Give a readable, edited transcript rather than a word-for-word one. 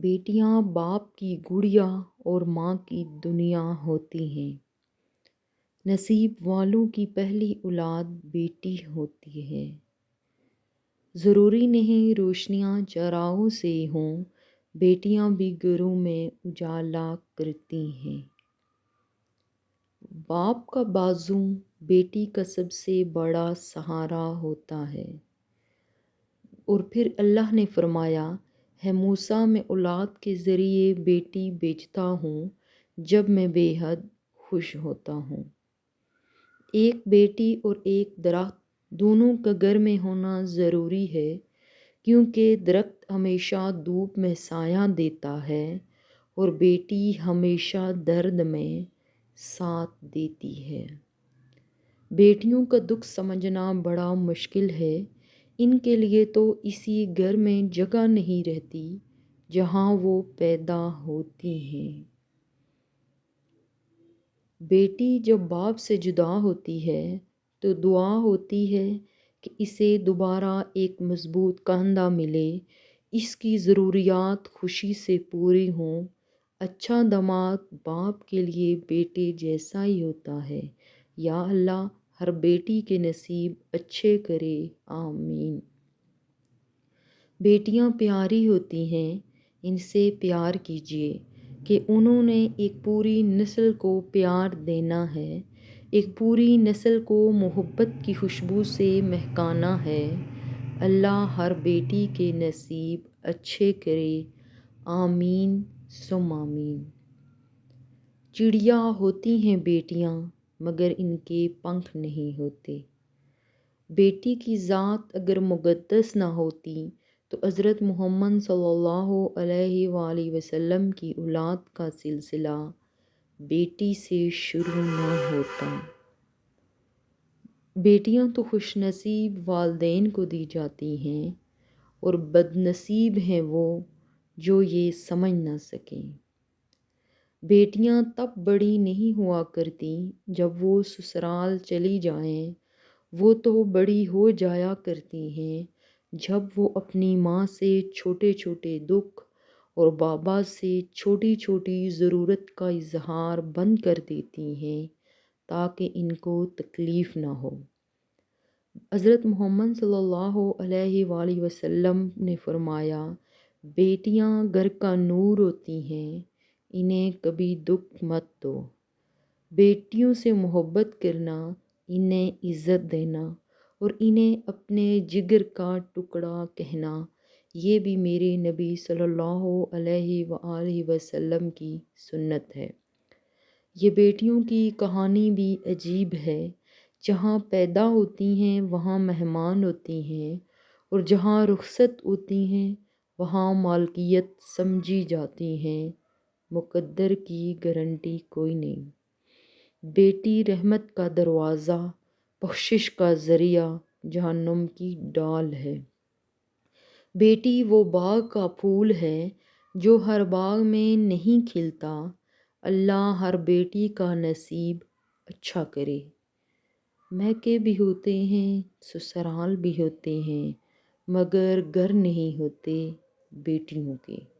بیٹیاں باپ کی گڑیا اور ماں کی دنیا ہوتی ہیں۔ نصیب والوں کی پہلی اولاد بیٹی ہوتی ہے۔ ضروری نہیں روشنیاں چراغوں سے ہوں، بیٹیاں بھی گھروں میں اجالا کرتی ہیں۔ باپ کا بازو بیٹی کا سب سے بڑا سہارا ہوتا ہے۔ اور پھر اللہ نے فرمایا ہے موسیٰ میں اولاد کے ذریعے بیٹی بھیجتا ہوں جب میں بے حد خوش ہوتا ہوں۔ ایک بیٹی اور ایک درخت دونوں کا گھر میں ہونا ضروری ہے، کیونکہ درخت ہمیشہ دھوپ میں سایہ دیتا ہے اور بیٹی ہمیشہ درد میں ساتھ دیتی ہے۔ بیٹیوں کا دکھ سمجھنا بڑا مشکل ہے۔ ان کے لیے تو اسی گھر میں جگہ نہیں رہتی جہاں وہ پیدا ہوتی ہیں۔ بیٹی جب باپ سے جدا ہوتی ہے تو دعا ہوتی ہے کہ اسے دوبارہ ایک مضبوط کندھا ملے، اس کی ضروریات خوشی سے پوری ہوں۔ اچھا داماد باپ کے لیے بیٹے جیسا ہی ہوتا ہے۔ یا اللہ ہر بیٹی کے نصیب اچھے کرے، آمین۔ بیٹیاں پیاری ہوتی ہیں، ان سے پیار کیجیے کہ انہوں نے ایک پوری نسل کو پیار دینا ہے، ایک پوری نسل کو محبت کی خوشبو سے مہکانا ہے۔ اللہ ہر بیٹی کے نصیب اچھے کرے، آمین ثم آمین۔ چڑیا ہوتی ہیں بیٹیاں مگر ان کے پنکھ نہیں ہوتے۔ بیٹی کی ذات اگر مقدس نہ ہوتی تو حضرت محمد صلی اللہ علیہ وآلہ وسلم کی اولاد کا سلسلہ بیٹی سے شروع نہ ہوتا۔ بیٹیاں تو خوش نصیب والدین کو دی جاتی ہیں اور بد نصیب ہیں وہ جو یہ سمجھ نہ سکیں۔ بیٹیاں تب بڑی نہیں ہوا کرتی جب وہ سسرال چلی جائیں، وہ تو بڑی ہو جایا کرتی ہیں جب وہ اپنی ماں سے چھوٹے چھوٹے دکھ اور بابا سے چھوٹی چھوٹی ضرورت کا اظہار بند کر دیتی ہیں تاکہ ان کو تکلیف نہ ہو۔ حضرت محمد صلی اللہ علیہ وآلہ وسلم نے فرمایا، بیٹیاں گھر کا نور ہوتی ہیں، انہیں کبھی دکھ مت دو۔ بیٹیوں سے محبت کرنا، انہیں عزت دینا اور انہیں اپنے جگر کا ٹکڑا کہنا، یہ بھی میرے نبی صلی اللہ علیہ وآلہ وسلم کی سنت ہے۔ یہ بیٹیوں کی کہانی بھی عجیب ہے۔ جہاں پیدا ہوتی ہیں وہاں مہمان ہوتی ہیں، اور جہاں رخصت ہوتی ہیں وہاں مالکیت سمجھی جاتی ہیں۔ مقدر کی گارنٹی کوئی نہیں۔ بیٹی رحمت کا دروازہ، بخشش کا ذریعہ، جہنم کی ڈال ہے۔ بیٹی وہ باغ کا پھول ہے جو ہر باغ میں نہیں کھلتا۔ اللہ ہر بیٹی کا نصیب اچھا کرے۔ میکے بھی ہوتے ہیں، سسرال بھی ہوتے ہیں، مگر گھر نہیں ہوتے بیٹیوں کے۔